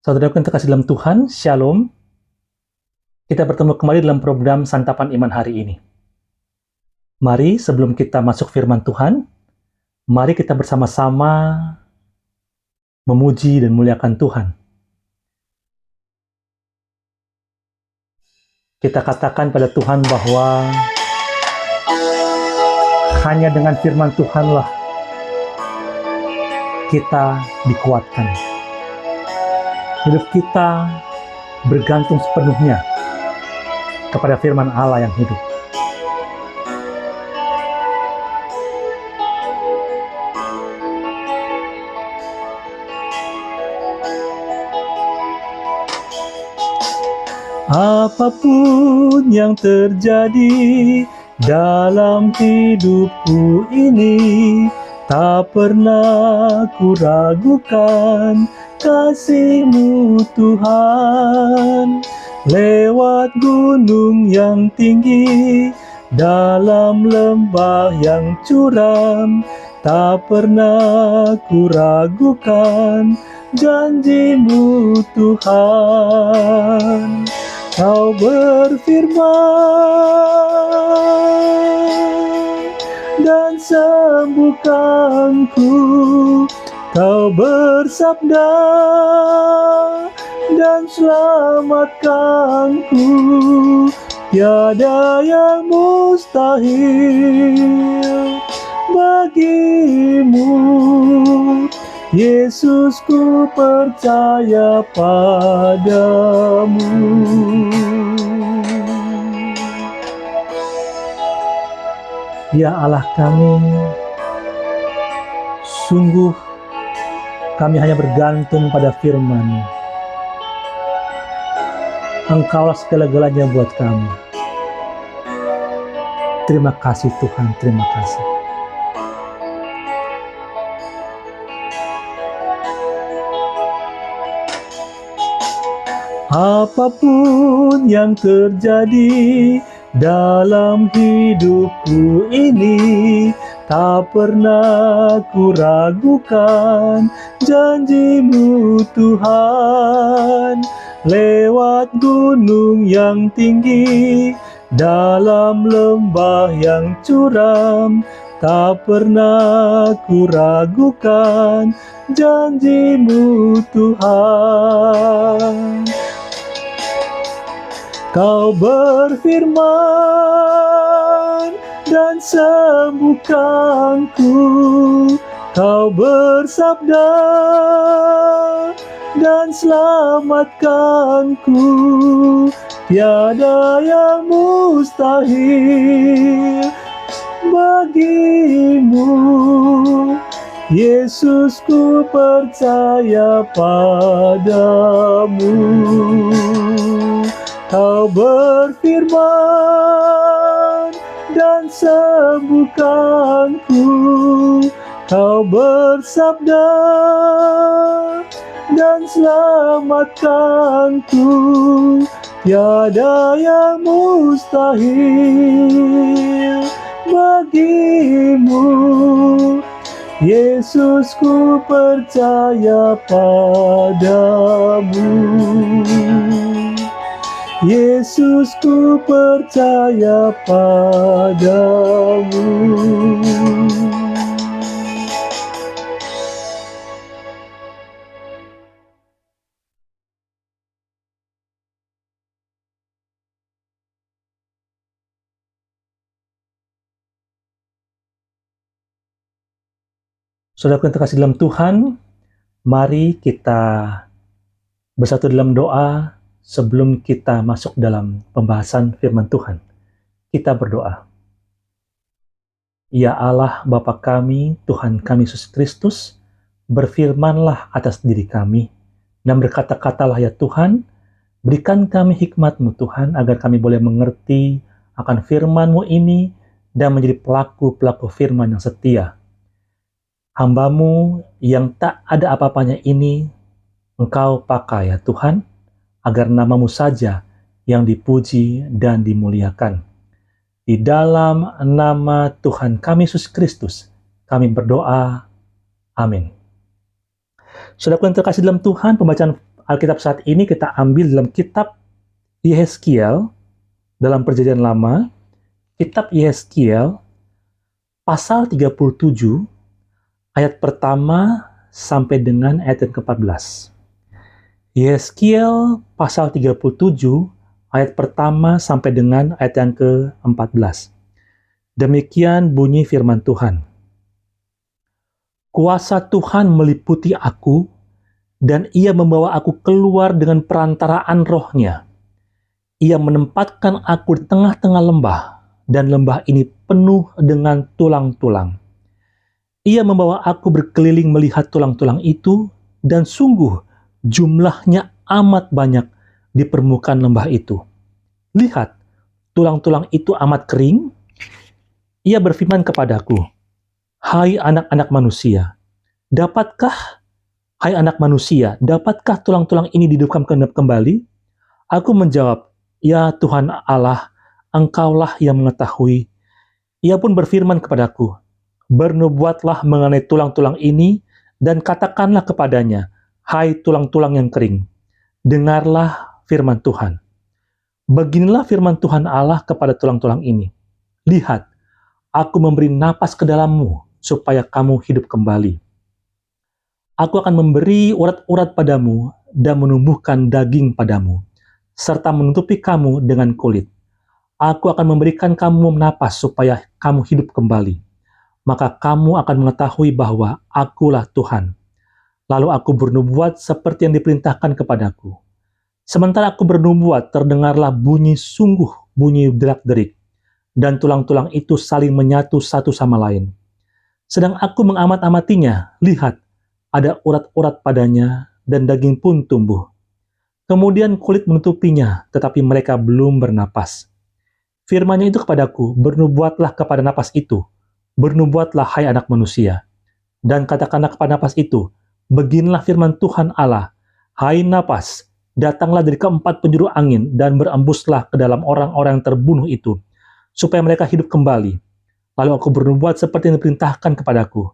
Saudaraku yang terkasih dalam Tuhan, Shalom. Kita bertemu kembali dalam program Santapan Iman hari ini. Mari sebelum kita masuk firman Tuhan, mari kita bersama-sama memuji dan muliakan Tuhan. Kita katakan pada Tuhan bahwa hanya dengan firman Tuhanlah kita dikuatkan. Hidup kita bergantung sepenuhnya kepada firman Allah yang hidup. Apapun yang terjadi dalam hidupku ini, tak pernah kuragukan kasih-Mu Tuhan. Lewat gunung yang tinggi, dalam lembah yang curam, tak pernah kuragukan janji-Mu Tuhan. Kau berfirman dan sembuhkanku, Kau bersabda dan selamatkanku. Tiada yang mustahil bagimu, Yesus, ku percaya padamu. Ya Allah kami, sungguh kami hanya bergantung pada firman-Mu. Engkaulah segala-galanya buat kami. Terima kasih Tuhan, terima kasih. Apapun yang terjadi dalam hidupku ini, tak pernah kuragukan janji-Mu Tuhan. Lewat gunung yang tinggi, dalam lembah yang curam, tak pernah kuragukan janji-Mu Tuhan. Kau berfirman dan sembuhkanku, Kau bersabda dan selamatkanku. Tiada yang mustahil bagimu, Yesus, ku percaya padamu. Kau berfirman dan sembuhkanku, Kau bersabda dan selamatkanku. Tiada yang mustahil bagimu, Yesus, ku percaya padamu. Yesus, ku percaya padamu. Saudaraku yang terkasih dalam Tuhan, mari kita bersatu dalam doa sebelum kita masuk dalam pembahasan firman Tuhan. Kita berdoa. Ya Allah, Bapa kami, Tuhan kami Yesus Kristus, berfirmanlah atas diri kami, dan berkata-katalah ya Tuhan, berikan kami hikmat-Mu Tuhan, agar kami boleh mengerti akan firman-Mu ini, dan menjadi pelaku-pelaku firman yang setia. Hamba-Mu yang tak ada apa-apanya ini, Engkau pakai ya Tuhan, agar nama-Mu saja yang dipuji dan dimuliakan. Di dalam nama Tuhan kami Yesus Kristus, kami berdoa. Amin. Saudaraku yang terkasih dalam Tuhan, pembacaan Alkitab saat ini kita ambil dalam kitab Yehezkiel, dalam Perjanjian Lama, kitab Yehezkiel, pasal 37, ayat pertama sampai dengan ayat yang ke-14. Yehezkiel pasal 37, ayat pertama sampai dengan ayat yang ke-14. Demikian bunyi firman Tuhan. Kuasa Tuhan meliputi aku, dan ia membawa aku keluar dengan perantaraan rohnya. Ia menempatkan aku di tengah-tengah lembah, dan lembah ini penuh dengan tulang-tulang. Ia membawa aku berkeliling melihat tulang-tulang itu, dan sungguh jumlahnya amat banyak di permukaan lembah itu. Lihat, tulang-tulang itu amat kering. Ia berfirman kepadaku, hai anak-anak manusia, hai anak manusia, dapatkah tulang-tulang ini dihidupkan kembali? Aku menjawab, ya Tuhan Allah, Engkaulah yang mengetahui. Ia pun berfirman kepadaku, bernubuatlah mengenai tulang-tulang ini, dan katakanlah kepadanya, hai tulang-tulang yang kering, dengarlah firman Tuhan. Beginilah firman Tuhan Allah kepada tulang-tulang ini. Lihat, aku memberi napas ke dalammu, supaya kamu hidup kembali. Aku akan memberi urat-urat padamu, dan menumbuhkan daging padamu, serta menutupi kamu dengan kulit. Aku akan memberikan kamu napas supaya kamu hidup kembali. Maka kamu akan mengetahui bahwa akulah Tuhan. Lalu aku bernubuat seperti yang diperintahkan kepadaku. Sementara aku bernubuat, terdengarlah bunyi derak-derik, dan tulang-tulang itu saling menyatu satu sama lain. Sedang aku mengamat-amatinya, lihat, ada urat-urat padanya, dan daging pun tumbuh. Kemudian kulit menutupinya, tetapi mereka belum bernapas. Firman-Nya itu kepadaku, bernubuatlah kepada napas itu, bernubuatlah hai anak manusia, dan katakanlah kepada napas itu, beginilah firman Tuhan Allah, hai napas, datanglah dari keempat penjuru angin, dan berembuslah ke dalam orang-orang yang terbunuh itu, supaya mereka hidup kembali. Lalu aku bernubuat seperti yang diperintahkan kepadaku.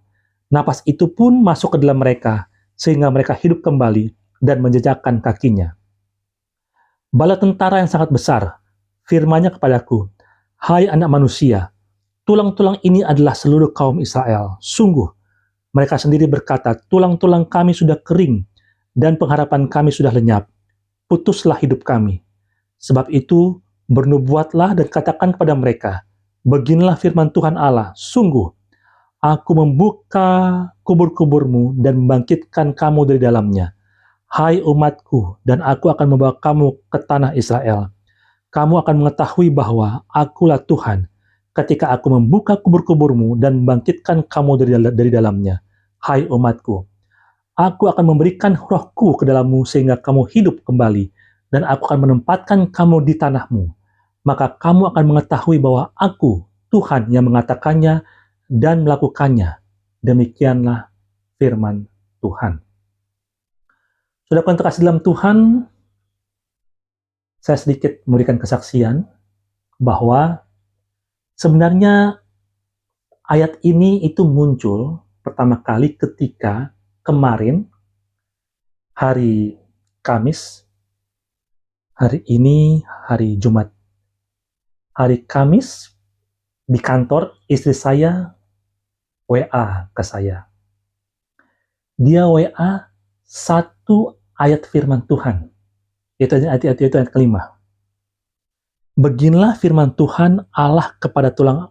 Napas itu pun masuk ke dalam mereka, sehingga mereka hidup kembali dan menjejakkan kakinya. Bala tentara yang sangat besar, firman-Nya kepadaku, hai anak manusia, tulang-tulang ini adalah seluruh kaum Israel. Sungguh, mereka sendiri berkata, tulang-tulang kami sudah kering, dan pengharapan kami sudah lenyap. Putuslah hidup kami. Sebab itu, bernubuatlah dan katakan kepada mereka, beginilah firman Tuhan Allah, sungguh, aku membuka kubur-kuburmu dan membangkitkan kamu dari dalamnya. Hai umatku, dan aku akan membawa kamu ke tanah Israel. Kamu akan mengetahui bahwa akulah Tuhan, ketika aku membuka kubur-kuburmu dan membangkitkan kamu dari dalamnya. Hai umatku, aku akan memberikan rohku ke dalammu sehingga kamu hidup kembali, dan aku akan menempatkan kamu di tanahmu. Maka kamu akan mengetahui bahwa aku, Tuhan yang mengatakannya dan melakukannya. Demikianlah firman Tuhan. Saudara yang terkasih dalam Tuhan, saya sedikit memberikan kesaksian bahwa sebenarnya ayat ini itu muncul pertama kali ketika kemarin hari Kamis, hari ini hari Jumat. Hari Kamis di kantor istri saya WA ke saya. Dia WA satu ayat firman Tuhan. Itu ayat kelima. Beginilah firman Tuhan Allah kepada tulang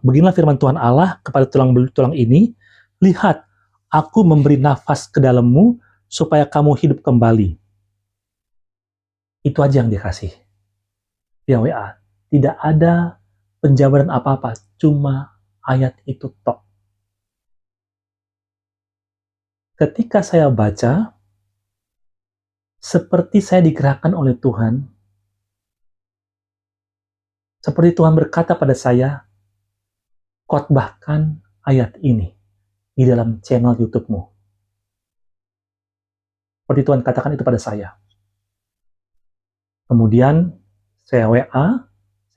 ini, lihat, aku memberi nafas ke dalammu supaya kamu hidup kembali. Itu aja yang dikasih. Dia WA. Tidak ada penjabaran apa-apa, cuma ayat itu tok. Ketika saya baca, seperti saya digerakkan oleh Tuhan, seperti Tuhan berkata pada saya, khotbahkan ayat ini di dalam channel YouTube-mu. Seperti Tuhan katakan itu pada saya. Kemudian saya WA,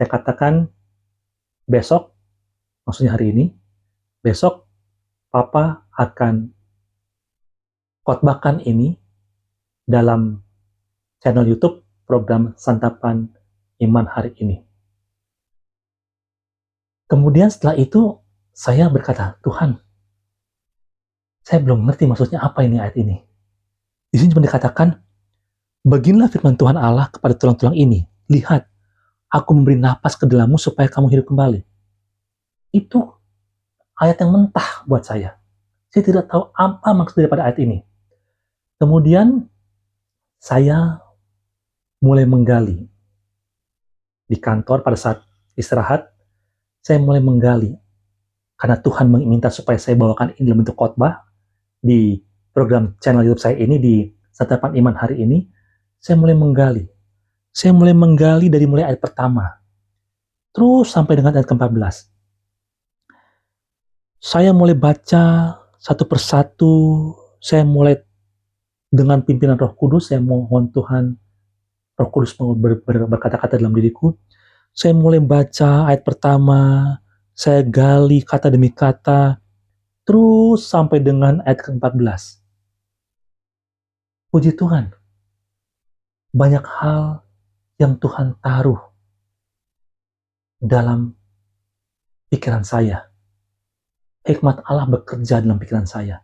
saya katakan besok, maksudnya hari ini, besok Papa akan khotbahkan ini dalam channel YouTube program Santapan Iman hari ini. Kemudian setelah itu saya berkata, Tuhan, saya belum ngerti maksudnya apa ini ayat ini. Di sini cuma dikatakan, beginilah firman Tuhan Allah kepada tulang-tulang ini. Lihat, aku memberi napas ke dalammu supaya kamu hidup kembali. Itu ayat yang mentah buat saya. Saya tidak tahu apa maksud daripada ayat ini. Kemudian saya mulai menggali. Di kantor pada saat istirahat, saya mulai menggali. Karena Tuhan meminta supaya saya bawakan ini dalam bentuk khotbah di program channel YouTube saya ini, di Santapan Iman hari ini, saya mulai menggali. Saya mulai menggali dari mulai ayat pertama, terus sampai dengan ayat ke-14. Saya mulai baca satu persatu, saya mulai dengan pimpinan Roh Kudus, saya mohon Tuhan, Roh Kudus berkata-kata dalam diriku. Saya mulai baca ayat pertama, saya gali kata demi kata, terus sampai dengan ayat ke-14. Puji Tuhan, banyak hal yang Tuhan taruh dalam pikiran saya. Hikmat Allah bekerja dalam pikiran saya.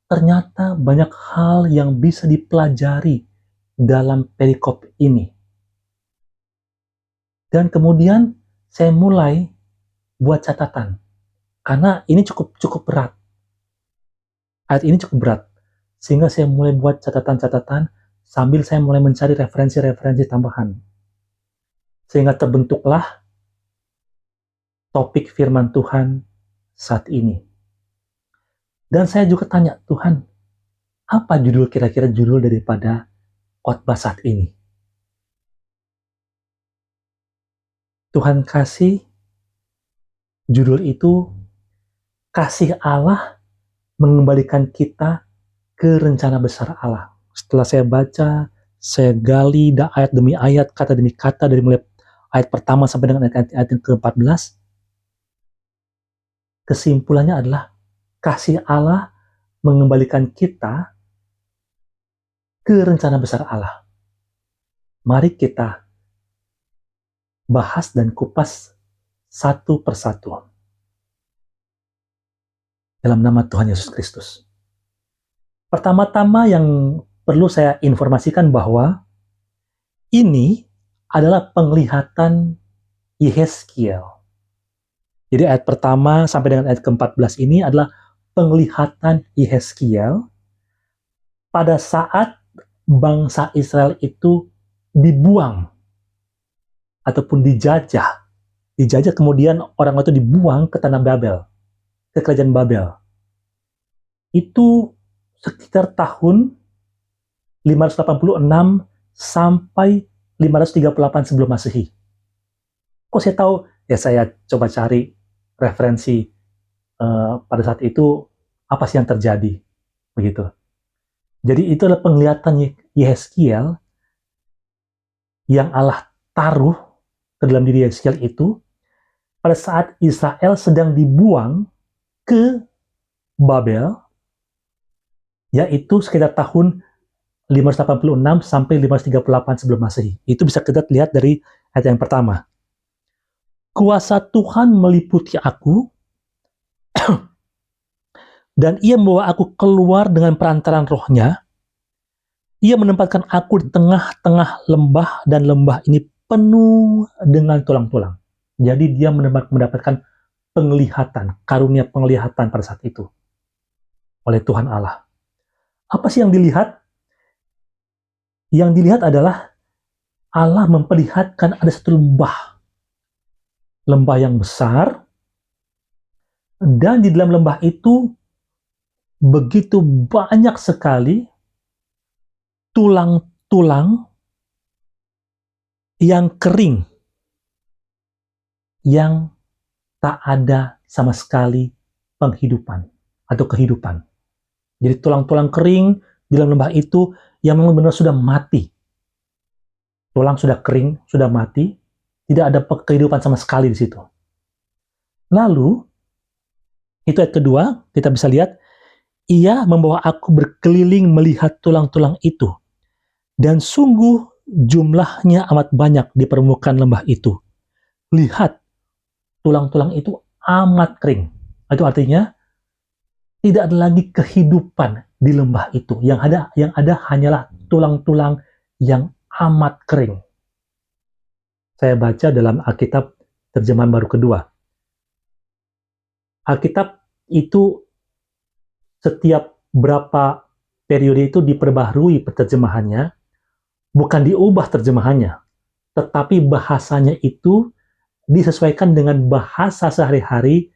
Ternyata banyak hal yang bisa dipelajari dalam perikop ini. Dan kemudian saya mulai buat catatan. Karena ini cukup berat. Ayat ini cukup berat. Sehingga saya mulai buat catatan-catatan sambil saya mulai mencari referensi-referensi tambahan. Sehingga terbentuklah topik firman Tuhan saat ini. Dan saya juga tanya, Tuhan, apa kira-kira judul daripada khotbah saat ini? Tuhan kasih judul itu, kasih Allah mengembalikan kita ke rencana besar Allah. Setelah saya baca, saya gali ayat demi ayat, kata demi kata, dari mulai ayat pertama sampai dengan ayat yang ke-14, kesimpulannya adalah kasih Allah mengembalikan kita ke rencana besar Allah. Mari kita bahas dan kupas satu persatu. Dalam nama Tuhan Yesus Kristus. Pertama-tama yang perlu saya informasikan bahwa ini adalah penglihatan Yehezkiel. Jadi ayat pertama sampai dengan ayat ke-14 ini adalah penglihatan Yehezkiel pada saat bangsa Israel itu dibuang ataupun dijajah. Dijajah kemudian orang itu dibuang ke tanah Babel, ke kerajaan Babel. Itu sekitar tahun 586 sampai 538 sebelum Masehi. Kok saya tahu? Ya saya coba cari referensi pada saat itu apa sih yang terjadi, begitu. Jadi itu adalah penglihatan Yehezkiel yang Allah taruh ke dalam diri Yehezkiel itu pada saat Israel sedang dibuang ke Babel, yaitu sekitar tahun 586 sampai 538 sebelum Masehi. Itu bisa kita lihat dari ayat yang pertama. Kuasa Tuhan meliputi aku, dan ia membawa aku keluar dengan perantaran rohnya. Ia menempatkan aku di tengah-tengah lembah, dan lembah ini penuh dengan tulang-tulang. Jadi dia mendapatkan penglihatan, karunia penglihatan pada saat itu oleh Tuhan Allah. Apa sih yang dilihat? Yang dilihat adalah Allah memperlihatkan ada satu lembah yang besar, dan di dalam lembah itu begitu banyak sekali tulang-tulang yang kering, yang tak ada sama sekali penghidupan atau kehidupan. Jadi tulang-tulang kering di dalam lembah itu yang memang benar sudah mati. Tulang sudah kering, sudah mati, tidak ada kehidupan sama sekali di situ. Lalu, itu ayat kedua, kita bisa lihat, ia membawa aku berkeliling melihat tulang-tulang itu. Dan sungguh jumlahnya amat banyak di permukaan lembah itu. Lihat, tulang-tulang itu amat kering. Itu artinya tidak ada lagi kehidupan di lembah itu. Yang ada hanyalah tulang-tulang yang amat kering. Saya baca dalam Alkitab terjemahan baru kedua. Alkitab itu setiap berapa periode itu diperbaharui terjemahannya, bukan diubah terjemahannya, tetapi bahasanya itu disesuaikan dengan bahasa sehari-hari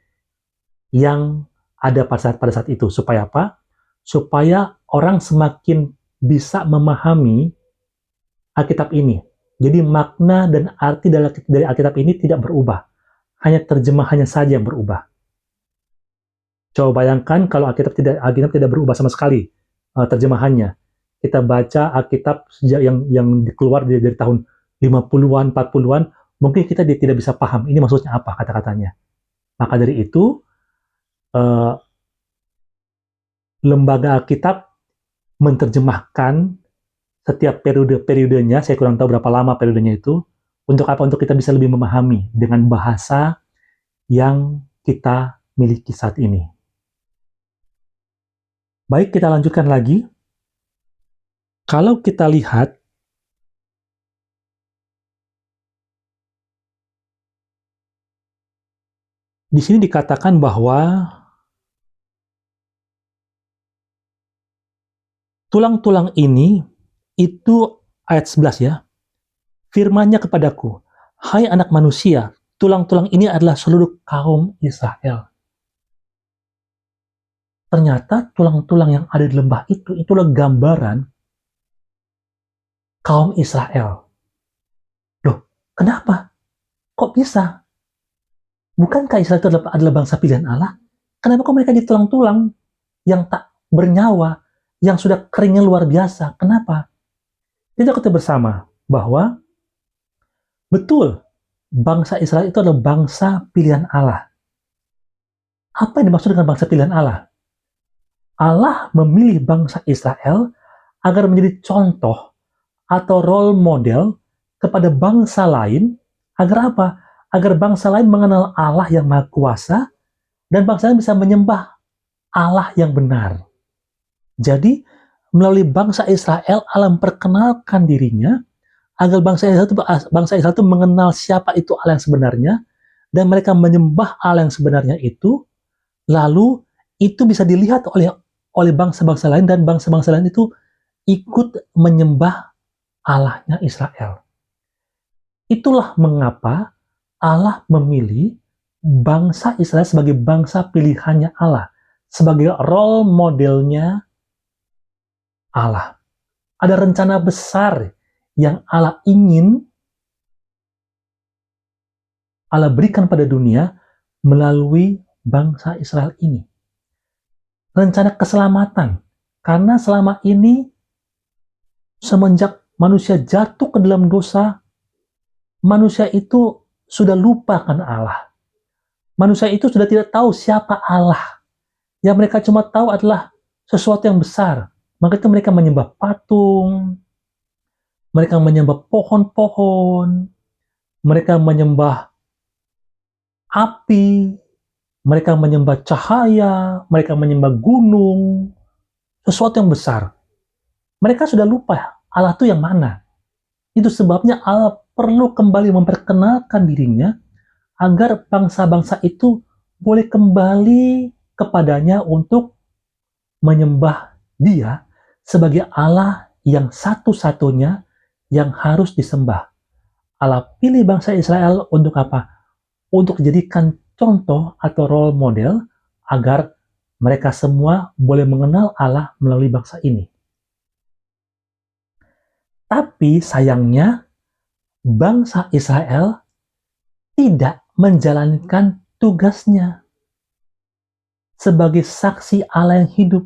yang ada pada saat itu. Supaya apa? Supaya orang semakin bisa memahami Alkitab ini. Jadi makna dan arti dari Alkitab ini tidak berubah. Hanya terjemahannya saja yang berubah. Coba bayangkan kalau Alkitab tidak berubah sama sekali terjemahannya. Kita baca Alkitab sejak yang keluar dari tahun 50-an, 40-an, mungkin kita tidak bisa paham ini maksudnya apa kata-katanya. Maka dari itu, lembaga Alkitab menerjemahkan setiap periodenya, saya kurang tahu berapa lama periodenya itu, untuk apa? Untuk kita bisa lebih memahami dengan bahasa yang kita miliki saat ini. Baik, kita lanjutkan lagi. Kalau kita lihat, di sini dikatakan bahwa tulang-tulang ini, itu ayat 11 ya, firman-Nya kepadaku, hai anak manusia, tulang-tulang ini adalah seluruh kaum Israel. Ternyata tulang-tulang yang ada di lembah itu, itulah gambaran kaum Israel. Loh, kenapa? Kok bisa? Bukankah Israel itu adalah bangsa pilihan Allah? Kenapa kok mereka jadi tulang-tulang yang tak bernyawa, yang sudah keringnya luar biasa? Kenapa? Kita ketahui bersama bahwa betul, bangsa Israel itu adalah bangsa pilihan Allah. Apa yang dimaksud dengan bangsa pilihan Allah? Allah memilih bangsa Israel agar menjadi contoh atau role model kepada bangsa lain, agar apa? Agar bangsa lain mengenal Allah yang Maha Kuasa dan bangsa lain bisa menyembah Allah yang benar. Jadi, melalui bangsa Israel, Allah memperkenalkan dirinya agar bangsa Israel itu mengenal siapa itu Allah yang sebenarnya dan mereka menyembah Allah yang sebenarnya itu, lalu itu bisa dilihat oleh bangsa-bangsa lain dan bangsa-bangsa lain itu ikut menyembah Allahnya Israel. Itulah mengapa Allah memilih bangsa Israel sebagai bangsa pilihannya Allah, sebagai role modelnya Allah. Ada rencana besar yang Allah ingin Allah berikan pada dunia melalui bangsa Israel ini. Rencana keselamatan, karena selama ini semenjak manusia jatuh ke dalam dosa, manusia itu sudah lupakan Allah. Manusia itu sudah tidak tahu siapa Allah. Yang mereka cuma tahu adalah sesuatu yang besar. Maka itu mereka menyembah patung, mereka menyembah pohon-pohon, mereka menyembah api, mereka menyembah cahaya, mereka menyembah gunung, sesuatu yang besar. Mereka sudah lupa Allah itu yang mana. Itu sebabnya Allah perlu kembali memperkenalkan dirinya agar bangsa-bangsa itu boleh kembali kepadanya untuk menyembah Dia sebagai Allah yang satu-satunya yang harus disembah. Allah pilih bangsa Israel untuk apa? Untuk dijadikan contoh atau role model agar mereka semua boleh mengenal Allah melalui bangsa ini. Tapi sayangnya bangsa Israel tidak menjalankan tugasnya sebagai saksi Allah yang hidup.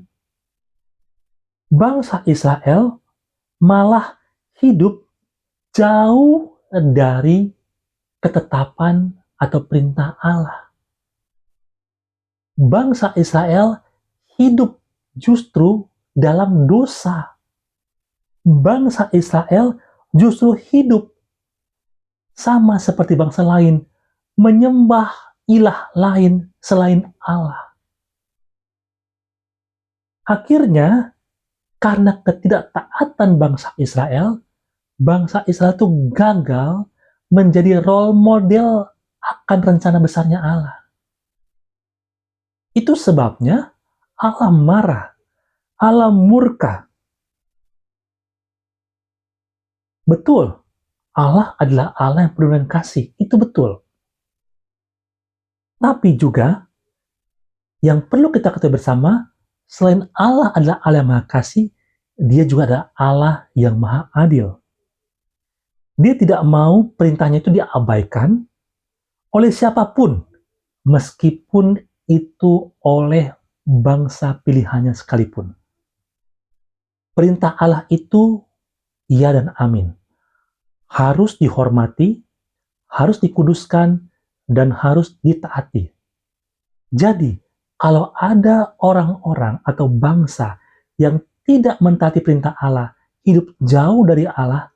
Bangsa Israel malah hidup jauh dari ketetapan atau perintah Allah. Bangsa Israel hidup justru dalam dosa. bangsa Israel justru hidup sama seperti bangsa lain, menyembah ilah lain selain Allah. Akhirnya, karena ketidaktaatan bangsa Israel itu gagal menjadi role model akan rencana besarnya Allah. Itu sebabnya Allah marah, Allah murka. Betul, Allah adalah Allah yang penuh dengan kasih, itu betul. Tapi juga, yang perlu kita ketahui bersama, selain Allah adalah Allah yang maha kasih, dia juga adalah Allah yang maha adil. Dia tidak mau perintahnya itu diabaikan oleh siapapun, meskipun itu oleh bangsa pilihannya sekalipun. Perintah Allah itu ya dan amin. Harus dihormati, harus dikuduskan, dan harus ditaati. Jadi, kalau ada orang-orang atau bangsa yang tidak mentaati perintah Allah, hidup jauh dari Allah,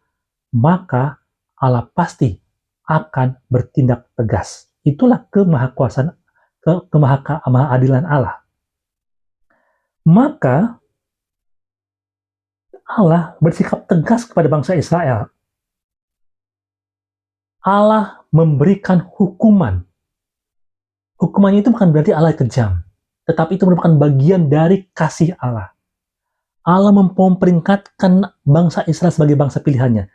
maka Allah pasti akan bertindak tegas. Itulah kemahakuasaan, kemahaadilan Allah. Maka Allah bersikap tegas kepada bangsa Israel. Allah memberikan hukuman. Hukumannya itu bukan berarti Allah kejam, tetapi itu merupakan bagian dari kasih Allah. Allah memperingatkan bangsa Israel sebagai bangsa pilihannya,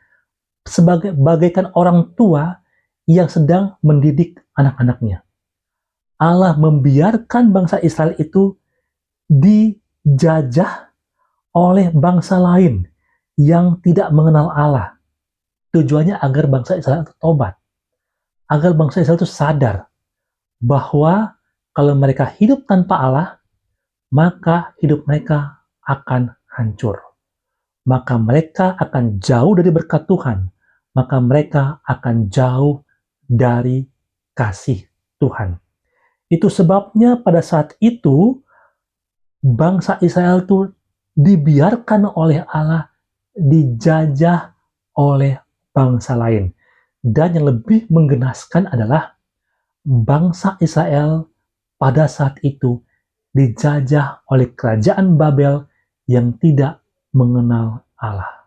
sebagai bagaikan orang tua yang sedang mendidik anak-anaknya. Allah membiarkan bangsa Israel itu dijajah oleh bangsa lain yang tidak mengenal Allah. Tujuannya agar bangsa Israel itu tobat, agar bangsa Israel itu sadar bahwa kalau mereka hidup tanpa Allah, maka hidup mereka akan hancur. Maka mereka akan jauh dari berkat Tuhan. Maka mereka akan jauh dari kasih Tuhan. Itu sebabnya pada saat itu, bangsa Israel itu dibiarkan oleh Allah dijajah oleh bangsa lain. Dan yang lebih menggenaskan adalah bangsa Israel pada saat itu dijajah oleh kerajaan Babel yang tidak mengenal Allah.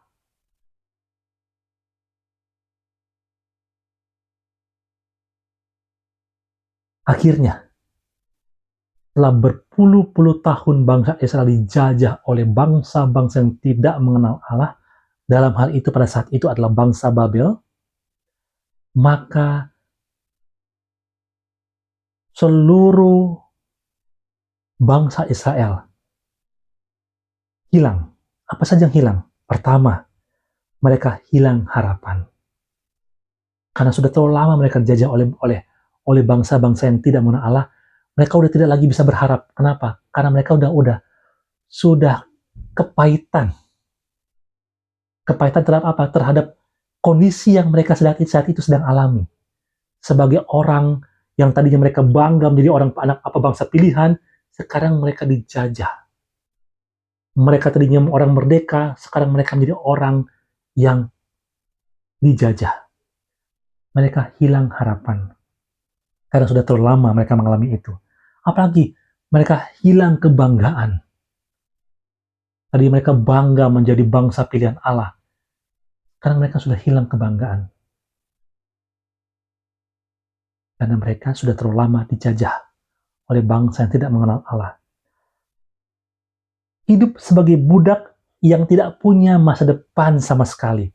Akhirnya, setelah berpuluh-puluh tahun bangsa Israel dijajah oleh bangsa-bangsa yang tidak mengenal Allah, dalam hal itu pada saat itu adalah bangsa Babel, maka seluruh bangsa Israel hilang. Apa saja yang hilang? Pertama, mereka hilang harapan. Karena sudah terlalu lama mereka dijajah oleh bangsa-bangsa yang tidak mengenal Allah, mereka udah tidak lagi bisa berharap. Kenapa? Karena mereka sudah kepahitan. Kepahitan terhadap apa? Terhadap kondisi yang mereka saat itu sedang alami. Sebagai orang yang tadinya mereka bangga menjadi anak bangsa pilihan, sekarang mereka dijajah. Mereka tadinya orang merdeka, sekarang mereka menjadi orang yang dijajah. Mereka hilang harapan. Karena sudah terlalu lama mereka mengalami itu. Apalagi mereka hilang kebanggaan. Tadi mereka bangga menjadi bangsa pilihan Allah. Karena mereka sudah hilang kebanggaan. Karena mereka sudah terlalu lama dijajah oleh bangsa yang tidak mengenal Allah. Hidup sebagai budak yang tidak punya masa depan sama sekali.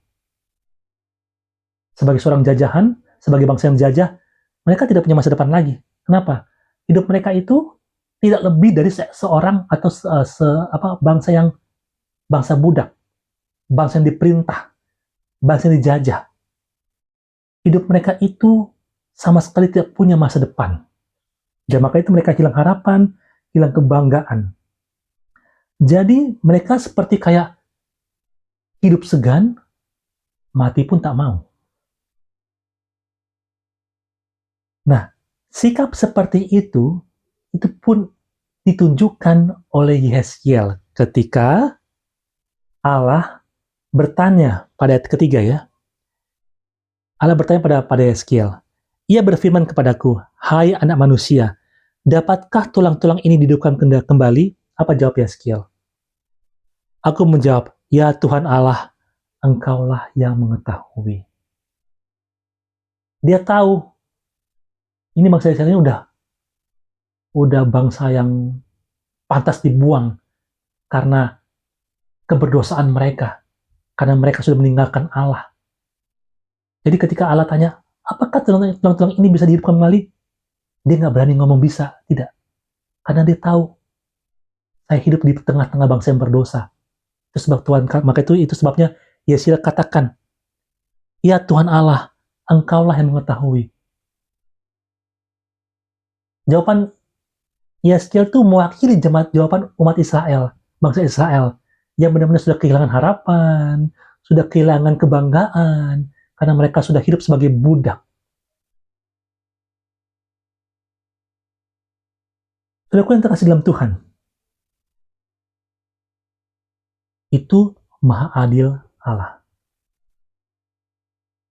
Sebagai seorang jajahan, sebagai bangsa yang jajah, mereka tidak punya masa depan lagi. Kenapa? Hidup mereka itu tidak lebih dari seorang atau bangsa budak, bangsa yang diperintah, bangsa yang dijajah. Hidup mereka itu sama sekali tidak punya masa depan. Dan maka itu mereka hilang harapan, hilang kebanggaan. Jadi mereka seperti kayak hidup segan, mati pun tak mau. Nah, sikap seperti itu pun ditunjukkan oleh Yehezkiel ketika Allah bertanya pada ayat ketiga ya. Allah bertanya pada Yeskiel. Ia berfirman kepadaku, hai anak manusia, dapatkah tulang-tulang ini dihidupkan kembali? Apa jawab Yeskiel? Aku menjawab, ya Tuhan Allah, Engkaulah yang mengetahui. Dia tahu, ini bangsa Israel ini udah bangsa yang pantas dibuang karena keberdosaan mereka, karena mereka sudah meninggalkan Allah. Jadi ketika Allah tanya, apakah tulang-tulang ini bisa dihidupkan kembali? Dia nggak berani ngomong bisa, tidak. Karena dia tahu, saya hidup di tengah-tengah bangsa yang berdosa. Itu sebab Tuhan, maka itu sebabnya Yesaya katakan, ya Tuhan Allah, Engkaulah yang mengetahui. Jawaban Yesaya itu mewakili jawaban umat Israel, bangsa Israel, yang benar-benar sudah kehilangan harapan, sudah kehilangan kebanggaan, karena mereka sudah hidup sebagai budak. Saudaraku yang terkasih dalam Tuhan, itu maha adil Allah.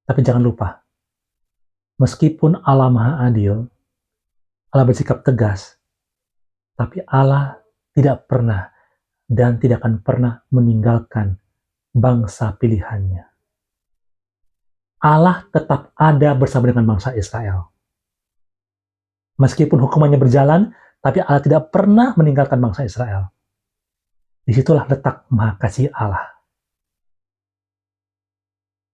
Tapi jangan lupa, meskipun Allah maha adil, Allah bersikap tegas, tapi Allah tidak pernah dan tidak akan pernah meninggalkan bangsa pilihannya. Allah tetap ada bersama dengan bangsa Israel. Meskipun hukumannya berjalan, tapi Allah tidak pernah meninggalkan bangsa Israel. Disitulah letak maha kasih Allah.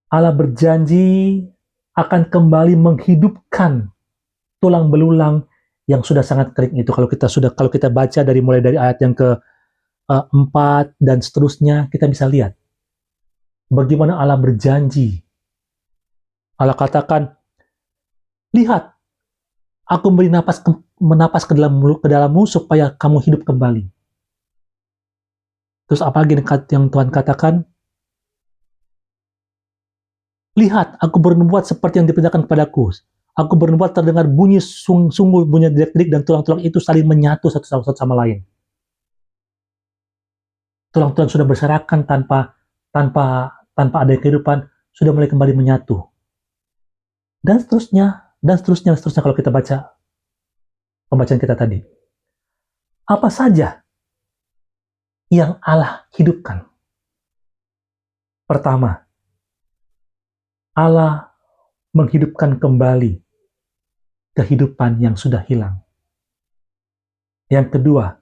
Allah berjanji akan kembali menghidupkan tulang belulang yang sudah sangat kering itu. Kalau kita baca mulai dari ayat yang ke-4 dan seterusnya, kita bisa lihat bagaimana Allah berjanji. Allah katakan, lihat, aku memberi menapas ke dalammu supaya kamu hidup kembali. Terus apa lagi yang Tuhan katakan? Lihat, aku bernubuat seperti yang diperintahkan kepadaku. Aku bernubuat terdengar bunyi sungguh bunyi derik-derik dan tulang-tulang itu saling menyatu satu sama lain. Tulang-tulang sudah berserakan tanpa ada kehidupan, sudah mulai kembali menyatu. Dan seterusnya kalau kita baca pembacaan kita tadi. Apa saja yang Allah hidupkan? Pertama, Allah menghidupkan kembali kehidupan yang sudah hilang. Yang kedua,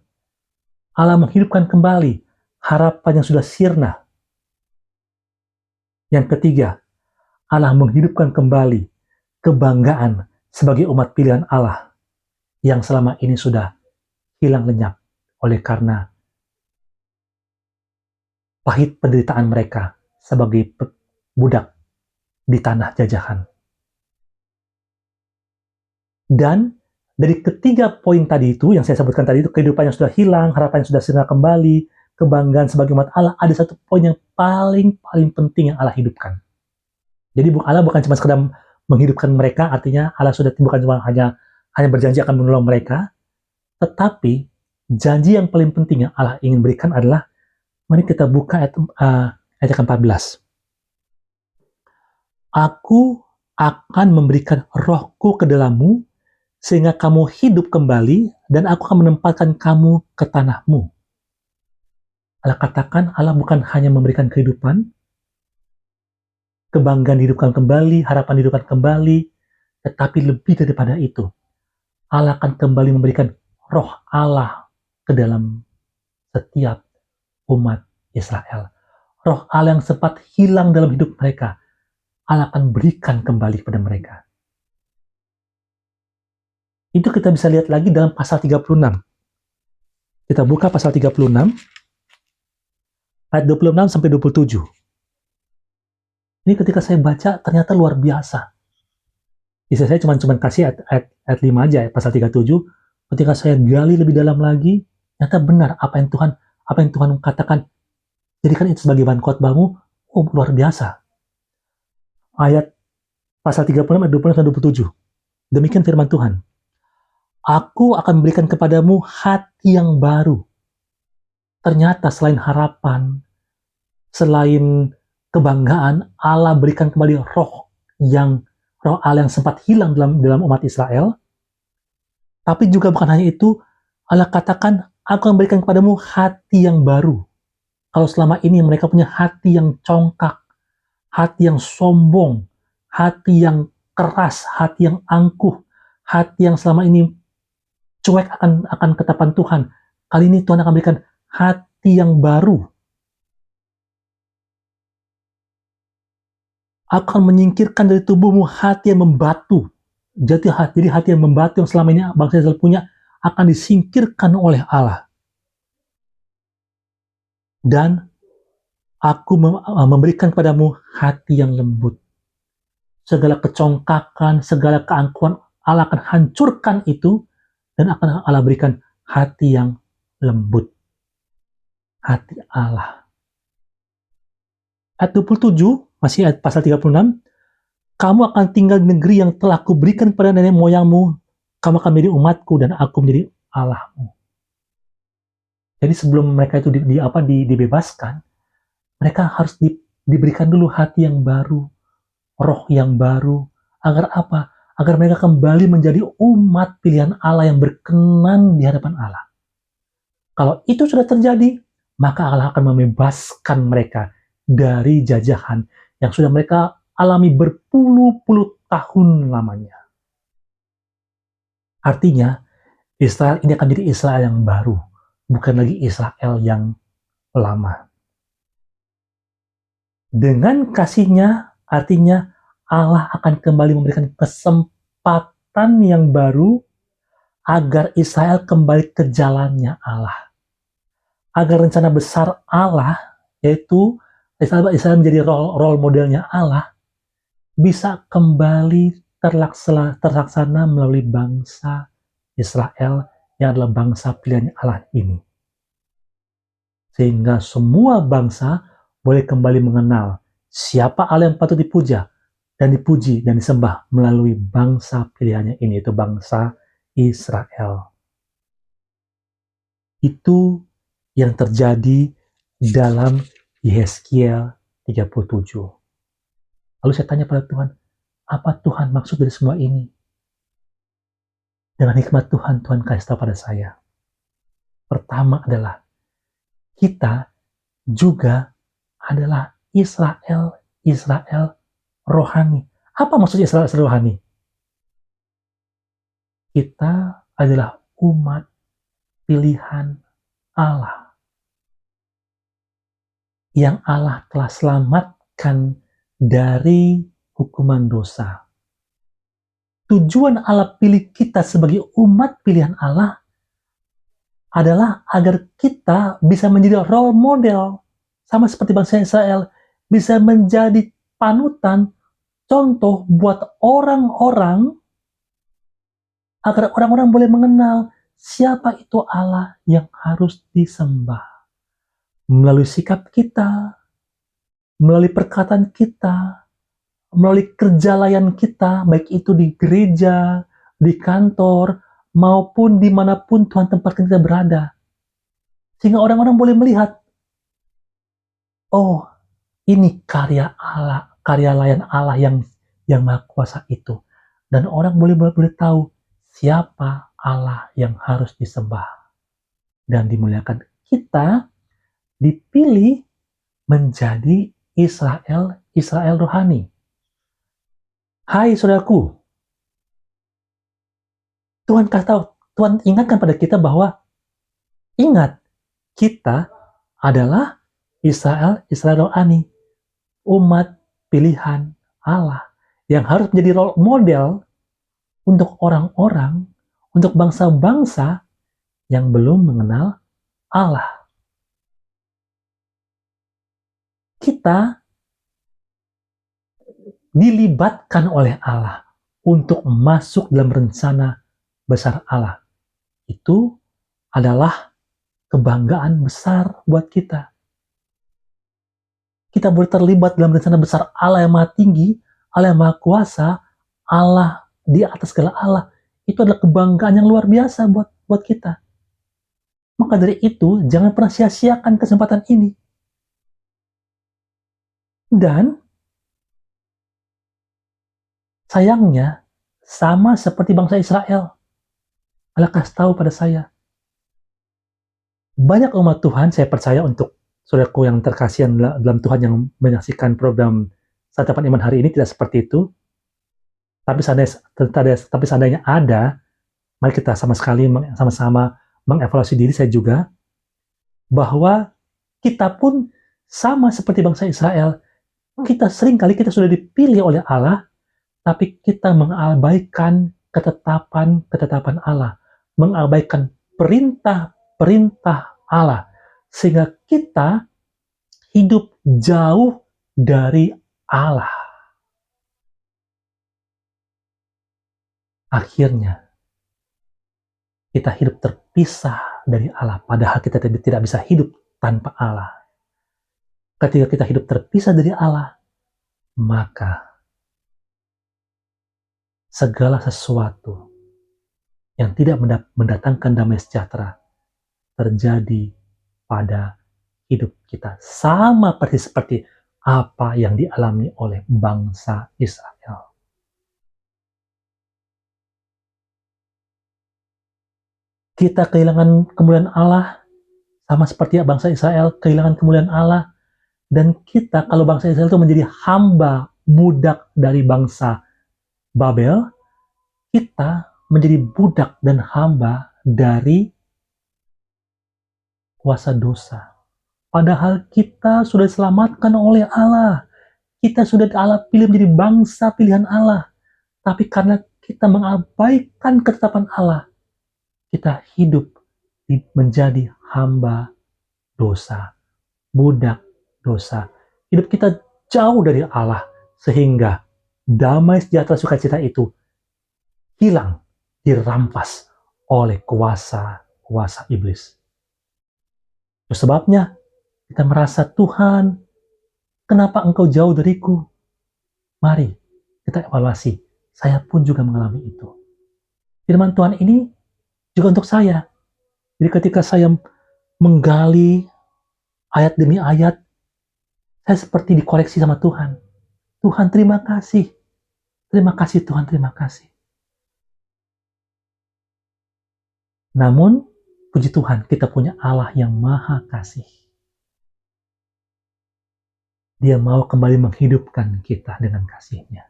Allah menghidupkan kembali harapan yang sudah sirna. Yang ketiga, Allah menghidupkan kembali kebanggaan sebagai umat pilihan Allah yang selama ini sudah hilang lenyap oleh karena pahit penderitaan mereka sebagai budak di tanah jajahan. Dan dari ketiga poin tadi itu, yang saya sebutkan tadi itu, kehidupan yang sudah hilang, harapan yang sudah sirna kembali, kebanggaan sebagai umat Allah, ada satu poin yang paling penting yang Allah hidupkan. Jadi Allah bukan cuma sekedar menghidupkan mereka, artinya Allah sudah bukan cuma hanya berjanji akan menolong mereka, tetapi janji yang paling penting yang Allah ingin berikan adalah, mari kita buka ayat ke-14. Aku akan memberikan rohku ke dalammu, sehingga kamu hidup kembali, dan aku akan menempatkan kamu ke tanahmu. Allah katakan, Allah bukan hanya memberikan kehidupan, kebanggaan dihidupkan kembali, harapan dihidupkan kembali, tetapi lebih daripada itu, Allah akan kembali memberikan roh Allah ke dalam setiap umat Israel. Roh Allah yang sempat hilang dalam hidup mereka, Allah akan berikan kembali kepada mereka. Itu kita bisa lihat lagi dalam pasal 36. Kita buka pasal 36, ayat 26 sampai 27. Ini ketika saya baca, ternyata luar biasa. Bisa saya cuma kasih ayat 5 aja, pasal 37. Ketika saya gali lebih dalam lagi, ternyata benar apa yang Tuhan katakan. Jadikan itu sebagai bahan khotbahmu. Oh, luar biasa. Ayat pasal 36 ayat 26 sampai 27. Demikian firman Tuhan. Aku akan berikan kepadamu hati yang baru. Ternyata selain harapan, selain kebanggaan Allah berikan kembali roh Allah yang sempat hilang dalam umat Israel. Tapi juga bukan hanya itu, Allah katakan, aku akan berikan kepadamu hati yang baru. Kalau selama ini mereka punya hati yang congkak, hati yang sombong, hati yang keras, hati yang angkuh, hati yang selama ini cuek akan ketetapan Tuhan. Kali ini Tuhan akan berikan hati yang baru. Akan menyingkirkan dari tubuhmu hati yang membatu. Jadi hati yang membatu yang selama ini bangsa Israel punya akan disingkirkan oleh Allah. Dan aku memberikan kepadamu hati yang lembut. Segala kecongkakan, segala keangkuhan Allah akan hancurkan itu, dan akan Allah berikan hati yang lembut. Hati Allah. Ayat 27, masih ayat pasal 36, kamu akan tinggal di negeri yang telah kuberikan pada nenek moyangmu, kamu akan menjadi umatku dan aku menjadi Allahmu. Jadi sebelum mereka itu dibebaskan, mereka harus diberikan dulu hati yang baru, roh yang baru, agar apa? Agar mereka kembali menjadi umat pilihan Allah yang berkenan di hadapan Allah. Kalau itu sudah terjadi, maka Allah akan membebaskan mereka dari jajahan yang sudah mereka alami berpuluh-puluh tahun lamanya. Artinya, Israel ini akan jadi Israel yang baru, bukan lagi Israel yang lama. Dengan kasih-Nya, artinya Allah akan kembali memberikan kesempatan yang baru agar Israel kembali ke jalannya Allah. Agar rencana besar Allah, yaitu Israel menjadi role modelnya Allah, bisa kembali terlaksana melalui bangsa Israel yang adalah bangsa pilihan Allah ini. Sehingga semua bangsa boleh kembali mengenal siapa Allah yang patut dipuja dan dipuji dan disembah melalui bangsa pilihannya ini, yaitu bangsa Israel. Itu yang terjadi dalam Yehezkiel 37. Lalu saya tanya pada Tuhan, apa Tuhan maksud dari semua ini? Dengan hikmat Tuhan, Tuhan kasih tahu pada saya. Pertama adalah, kita juga adalah Israel rohani. Apa maksud Israel rohani? Kita adalah umat pilihan Allah. Yang Allah telah selamatkan dari hukuman dosa. Tujuan Allah pilih kita sebagai umat pilihan Allah adalah agar kita bisa menjadi role model, sama seperti bangsa Israel, bisa menjadi panutan, contoh buat orang-orang, agar orang-orang boleh mengenal siapa itu Allah yang harus disembah. Melalui sikap kita, melalui perkataan kita, melalui kerja layan kita, baik itu di gereja, di kantor, maupun dimanapun Tuhan tempatkan kita berada. Sehingga orang-orang boleh melihat, oh, ini karya Allah, karya layan Allah yang Maha Kuasa itu. Dan orang boleh tahu siapa Allah yang harus disembah dan dimuliakan. Kita dipilih menjadi Israel rohani. Hai saudaraku, Tuhan ingatkan pada kita bahwa ingat, kita adalah Israel rohani, umat pilihan Allah yang harus menjadi role model untuk orang-orang, untuk bangsa-bangsa yang belum mengenal Allah. Kita dilibatkan oleh Allah untuk masuk dalam rencana besar Allah. Itu adalah kebanggaan besar buat kita. Kita boleh terlibat dalam rencana besar Allah yang Maha Tinggi, Allah yang Maha Kuasa, Allah di atas segala Allah. Itu adalah kebanggaan yang luar biasa buat kita. Maka dari itu, jangan pernah sia-siakan kesempatan ini. Dan sayangnya, sama seperti bangsa Israel, Allah kasih tahu pada saya, banyak umat Tuhan, saya percaya untuk saudaraku yang terkasihan dalam Tuhan yang menyaksikan program Santapan Iman hari ini tidak seperti itu, tapi seandainya ada, mari kita sama-sama mengevaluasi diri saya juga, bahwa kita pun sama seperti bangsa Israel, kita seringkali kita sudah dipilih oleh Allah, tapi kita mengabaikan ketetapan Allah, mengabaikan perintah-perintah Allah, sehingga kita hidup jauh dari Allah. Akhirnya, kita hidup terpisah dari Allah, padahal kita tidak bisa hidup tanpa Allah. Ketika kita hidup terpisah dari Allah, maka segala sesuatu yang tidak mendatangkan damai sejahtera terjadi pada hidup kita. Sama persis seperti apa yang dialami oleh bangsa Israel. Kita kehilangan kemuliaan Allah, sama seperti bangsa Israel kehilangan kemuliaan Allah, dan kita, kalau bangsa Israel itu menjadi hamba, budak dari bangsa Babel, kita menjadi budak dan hamba dari kuasa dosa. Padahal kita sudah diselamatkan oleh Allah. Kita sudah Allah pilih menjadi bangsa pilihan Allah. Tapi karena kita mengabaikan ketetapan Allah, kita hidup menjadi hamba dosa, budak dosa. Hidup kita jauh dari Allah, sehingga damai sejahtera sukacita itu hilang, dirampas oleh kuasa iblis. Itu sebabnya kita merasa, Tuhan, kenapa engkau jauh dariku? Mari kita evaluasi. Saya pun juga mengalami itu. Firman Tuhan ini juga untuk saya. Jadi ketika saya menggali ayat demi ayat, saya seperti dikoreksi sama Tuhan. Tuhan, terima kasih. Terima kasih Tuhan, terima kasih. Namun, puji Tuhan, kita punya Allah yang maha kasih. Dia mau kembali menghidupkan kita dengan kasih-Nya.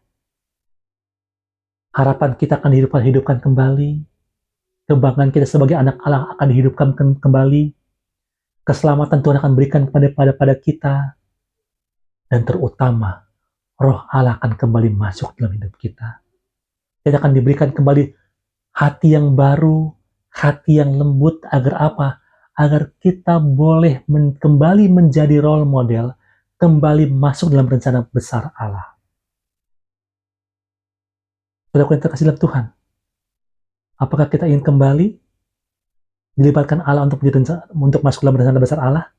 Harapan kita akan dihidupkan kembali. Kebanggaan kita sebagai anak Allah akan dihidupkan kembali. Keselamatan Tuhan akan berikan pada kita. Dan terutama, Roh Allah akan kembali masuk dalam hidup kita. Kita akan diberikan kembali hati yang baru, hati yang lembut, agar apa? Agar kita boleh kembali menjadi role model, kembali masuk dalam rencana besar Allah. Saudara yang terkasih dalam Tuhan, apakah kita ingin kembali dilibatkan Allah untuk masuk dalam rencana besar Allah?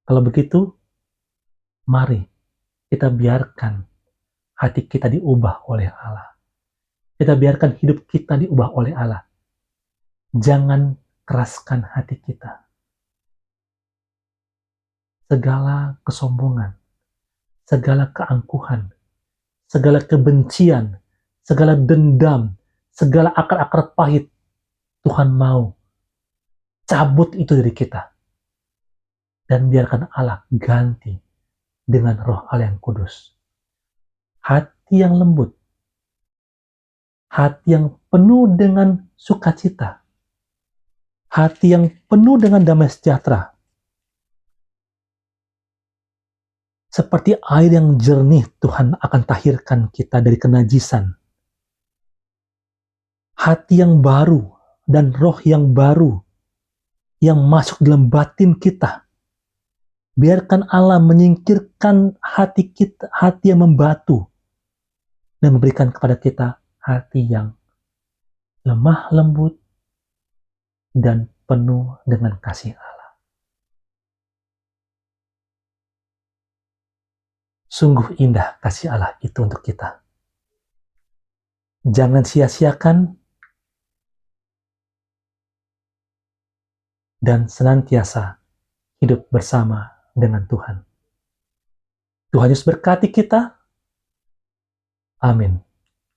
Kalau begitu, mari kita biarkan hati kita diubah oleh Allah. Kita biarkan hidup kita diubah oleh Allah. Jangan keraskan hati kita. Segala kesombongan, segala keangkuhan, segala kebencian, segala dendam, segala akar-akar pahit, Tuhan mau cabut itu dari kita. Dan biarkan Allah ganti dengan Roh Allah yang kudus. Hati yang lembut, hati yang penuh dengan sukacita, hati yang penuh dengan damai sejahtera. Seperti air yang jernih, Tuhan akan tahirkan kita dari kenajisan. Hati yang baru dan roh yang baru yang masuk dalam batin kita. Biarkan Allah menyingkirkan hati kita, hati yang membatu, dan memberikan kepada kita hati yang lemah lembut dan penuh dengan kasih Allah. Sungguh indah kasih Allah itu untuk kita. Jangan sia-siakan dan senantiasa hidup bersama dengan Tuhan. Tuhan Yesus berkati kita. Amin.